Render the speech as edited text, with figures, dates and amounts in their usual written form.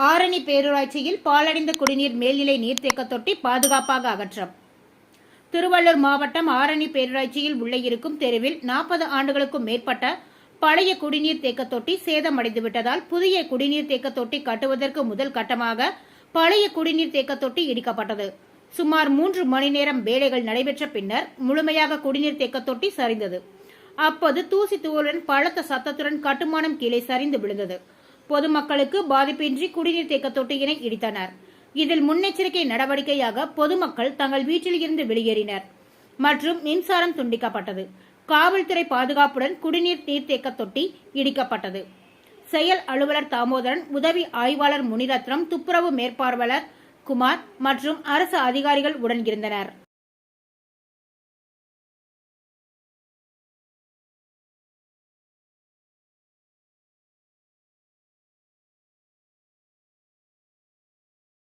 ஆரணி பேரூராட்சியில் பாழடைந்த குடிநீர் மேல்நிலை நீர்த்தேக்க தொட்டி பாதுகாப்பாக அகற்றம். திருவள்ளூர் மாவட்டம் ஆரணி பேரூராட்சியில் உள்ள இருக்கும் தெருவில் 40 ஆண்டுகளுக்கும் மேற்பட்ட பழைய குடிநீர் தேக்க தொட்டி சேதமடைந்துவிட்டதால் புதிய குடிநீர் தேக்க தொட்டி கட்டுவதற்கு முதல் கட்டமாக பழைய குடிநீர் தேக்க தொட்டி இடிக்கப்பட்டது. சுமார் 3 மணி நேரம் வேலைகள் நடைபெற்ற பின்னர் முழுமையாக குடிநீர் தேக்க தொட்டி சரிந்தது. அப்போது தூசி தூளுடன் பலத்த சத்தத்துடன் கட்டுமானம் கீழே சரிந்து விழுந்தது. பொதுமக்களுக்கு பாதிப்பின்றி குடிநீர் தேக்க தொட்டியினை இடித்தனர். இதில் முன்னெச்சரிக்கை நடவடிக்கையாக பொதுமக்கள் தங்கள் வீட்டில் இருந்து வெளியேறினர் மற்றும் மின்சாரம் துண்டிக்கப்பட்டது. காவல்துறை பாதுகாப்புடன் குடிநீர் நீர்த்தேக்க தொட்டி இடிக்கப்பட்டது. செயல் அலுவலர் தாமோதரன், உதவி ஆய்வாளர் முனிரத்னம், துப்புரவு மேற்பார்வையாளர் குமார் மற்றும் அரசு அதிகாரிகள் உடன் இருந்தனர்.